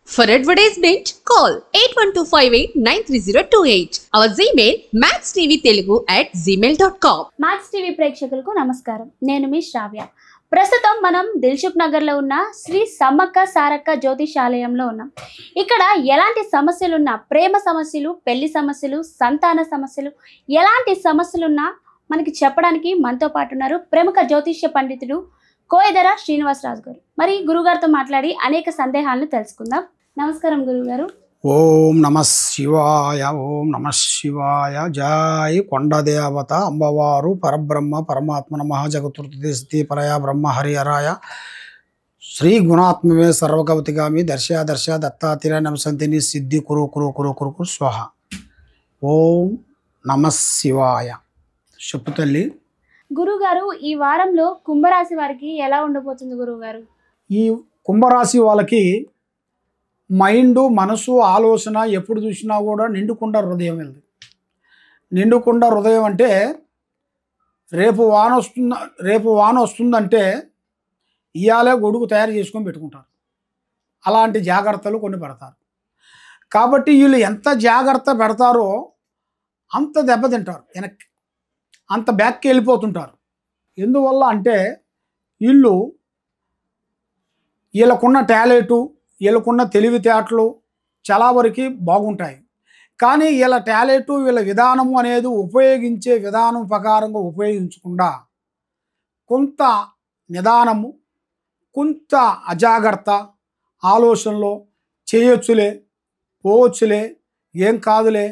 For advertisement, call 8125893028. Our Gmail maxtvtelugu@gmail.com. Max TV ప్రేక్షకులకు నమస్కారం. నేను మీ శ్రావ్య. ప్రస్తుతం మనం దిల్సుఖ్ నగర్లో ఉన్న శ్రీ సమ్మక్క సారక్క జ్యోతిషాలయంలో ఉన్నాం. ఇక్కడ ఎలాంటి సమస్యలున్నా, ప్రేమ సమస్యలు, పెళ్లి సమస్యలు, సంతాన సమస్యలు, ఎలాంటి సమస్యలున్నా మనకి చెప్పడానికి మనతో పాటు ఉన్నారు ప్రముఖ జ్యోతిష్య పండితుడు కోయదర శ్రీనివాసరాజు గారు. మరి గురుగారితో మాట్లాడి అనేక సందేహాలను తెలుసుకుందాం. నమస్కారం గురుగారు. ఓం నమ శివాయ, ఓం నమ శివాయ. జై కొండదేవత అమ్మవారు పరబ్రహ్మ పరమాత్మ నమః జగతుర్తి పరయ బ్రహ్మ హరిహరాయ శ్రీ గుణాత్మవే సర్వగవతిగామి దర్శ దర్శ దత్తాతిర నమసంతిని సిద్ధి కురు కురు కురు కురు కురు స్వహ. ఓం నమ శివాయ. చెప్పు తల్లి. గురుగారు, ఈ వారంలో కుంభరాశి వారికి ఎలా ఉండబోతుంది గురుగారు? ఈ కుంభరాశి వాళ్ళకి మైండ్, మనసు, ఆలోచన ఎప్పుడు చూసినా కూడా నిండుకుండ హృదయం వెళ్తుంది. నిండుకుండ హృదయం అంటే రేపు వాన వస్తుందంటే ఇయాలే గొడుగు తయారు చేసుకొని పెట్టుకుంటారు. అలాంటి జాగ్రత్తలు కొన్ని పెడతారు. కాబట్టి వీళ్ళు ఎంత జాగ్రత్త పెడతారో అంత దెబ్బతింటారు, వెనక్కి అంత బ్యాక్కి వెళ్ళిపోతుంటారు. ఎందువల్ల అంటే వీళ్ళకున్న టాలెంటు, వీళ్ళకున్న తెలివితేటలు చాలా వరకు బాగుంటాయి. కానీ వీళ్ళ టాలెంటు, వీళ్ళ విధానము అనేది ఉపయోగించే విధానం ప్రకారంగా ఉపయోగించకుండా కొంత నిదానము, కొంత అజాగ్రత్త ఆలోచనలో చేయొచ్చులే, పోవచ్చులే, ఏం కాదులే,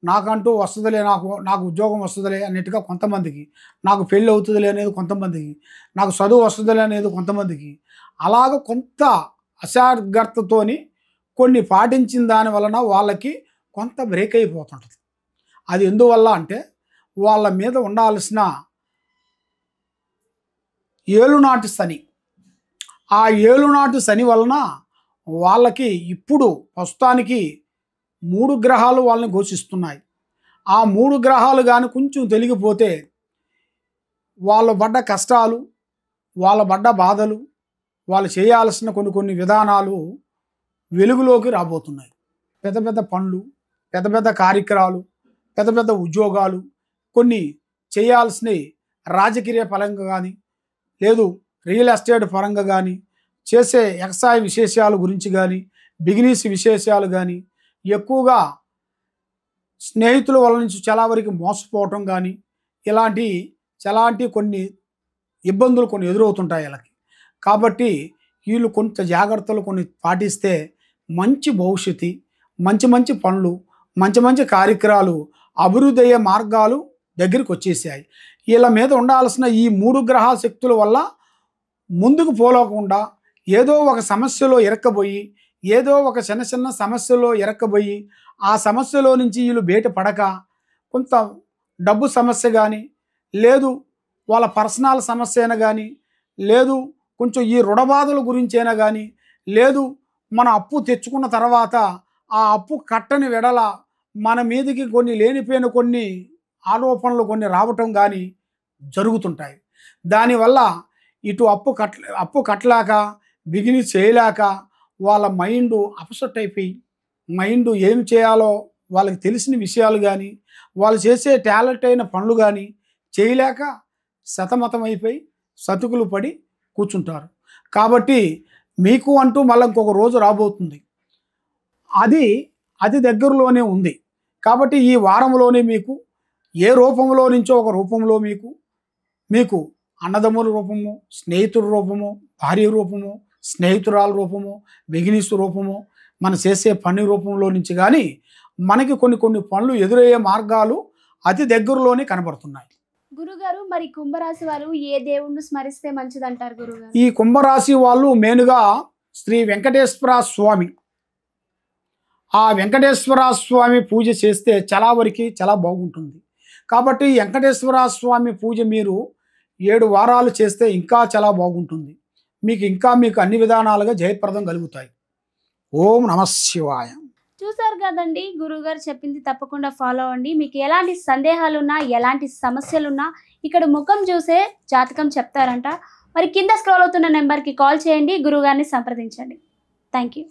నాకంటూ వస్తుందిలే, నాకు ఉద్యోగం వస్తుందిలే అన్నట్టుగా కొంతమందికి, నాకు పెళ్ళి అవుతుందిలే అనేది కొంతమందికి, నాకు చదువు వస్తుందిలే అనేది కొంతమందికి, అలాగ కొంత అజాగ్రత్తతోని కొన్ని పాటించిన దాని వలన వాళ్ళకి కొంత బ్రేక్ అయిపోతుంటుంది. అది ఎందువల్ల అంటే వాళ్ళ మీద ఉండాల్సిన ఏలునాటి శని, ఆ ఏలునాటి శని వలన వాళ్ళకి ఇప్పుడు ప్రస్తుతానికి 3 గ్రహాలు వాళ్ళని ఘోషిస్తున్నాయి. ఆ 3 గ్రహాలు కానీ కొంచెం తెలిగిపోతే వాళ్ళు పడ్డ కష్టాలు, వాళ్ళ పడ్డ బాధలు, వాళ్ళు చేయాల్సిన కొన్ని విధానాలు వెలుగులోకి రాబోతున్నాయి. పెద్ద పెద్ద పనులు, పెద్ద పెద్ద కార్యక్రమాలు, పెద్ద పెద్ద ఉద్యోగాలు, కొన్ని చేయాల్సినవి రాజకీయ పరంగా కానీ, లేదు రియల్ ఎస్టేట్ పరంగా కానీ, చేసే వ్యవసాయ విశేషాల గురించి కానీ, బిజినెస్ విశేషాలు కానీ, ఎక్కువగా స్నేహితుల వల్ల నుంచి చాలా వరకు మోసపోవటం కానీ, ఇలాంటి కొన్ని ఇబ్బందులు కొన్ని ఎదురవుతుంటాయి వీళ్ళకి. కాబట్టి వీళ్ళు కొంత జాగ్రత్తలు కొన్ని పాటిస్తే మంచి భవిష్యత్తు, మంచి పనులు, మంచి కార్యక్రమాలు, అభివృద్ధి అయ్యే మార్గాలు దగ్గరికి వచ్చేసాయి. వీళ్ళ మీద ఉండాల్సిన ఈ 3 గ్రహాల శక్తుల వల్ల ముందుకు పోలేకుండా ఏదో ఒక సమస్యలో ఇరక్కబోయి, ఏదో ఒక చిన్న సమస్యలో ఇరక్కబోయి, ఆ సమస్యలో నుంచి వీళ్ళు బయటపడక కొంత డబ్బు సమస్య కానీ, లేదు వాళ్ళ పర్సనల్ సమస్య అయినా కానీ, లేదు కొంచెం ఈ రుణబాధల గురించి అయినా కానీ, లేదు మన అప్పు తెచ్చుకున్న తర్వాత ఆ అప్పు కట్టని వెడల మన మీదకి కొన్ని లేనిపోయిన కొన్ని ఆరోపణలు కొన్ని రావటం కానీ జరుగుతుంటాయి. దానివల్ల ఇటు అప్పు కట్టలేక, బిజినెస్ చేయలేక వాళ్ళ మైండ్ అప్సెట్ అయిపోయి, మైండ్ ఏం చేయాలో వాళ్ళకి తెలిసిన విషయాలు కానీ, వాళ్ళు చేసే టాలెంట్ అయిన పనులు కానీ చేయలేక సతమతం అయిపోయి సతుకులు పడి కూర్చుంటారు. కాబట్టి మీకు అంటూ మళ్ళీ ఇంకొక రోజు రాబోతుంది. అది దగ్గరలోనే ఉంది. కాబట్టి ఈ వారంలోనే మీకు ఏ రూపంలో నుంచో ఒక రూపంలో మీకు అన్నదమ్ముల రూపము, స్నేహితుల రూపము, భార్య రూపము, స్నేహితురాల రూపము, బిజినెస్ రూపము, మనం చేసే పని రూపంలో నుంచి కానీ మనకి కొన్ని పనులు ఎదురయ్యే మార్గాలు అతి దగ్గరలోనే కనబడుతున్నాయి. గురుగారు, మరి కుంభరాశి వాళ్ళు ఏ దేవుణ్ణి స్మరిస్తే మంచిదంటారు గురుగారు? ఈ కుంభరాశి వాళ్ళు మెయిన్గా శ్రీ వెంకటేశ్వర స్వామి, ఆ వెంకటేశ్వర స్వామి పూజ చేస్తే చాలా వరకు చాలా బాగుంటుంది. కాబట్టి వెంకటేశ్వర స్వామి పూజ మీరు 7 వారాలు చేస్తే ఇంకా చాలా బాగుంటుంది. మీకు అన్ని విధానాలుగా జయప్రదం కలుగుతాయి. ఓం నమ శివాయ. చూసారు కదండి, గురుగారు చెప్పింది తప్పకుండా ఫాలో అవ్వండి. మీకు ఎలాంటి సందేహాలున్నా, ఎలాంటి సమస్యలున్నా ఇక్కడ ముఖం చూసే జాతకం చెప్తారంట. మరి కింద స్క్రోల్ అవుతున్న నెంబర్కి కాల్ చేయండి, గురుగారిని సంప్రదించండి. Thank you.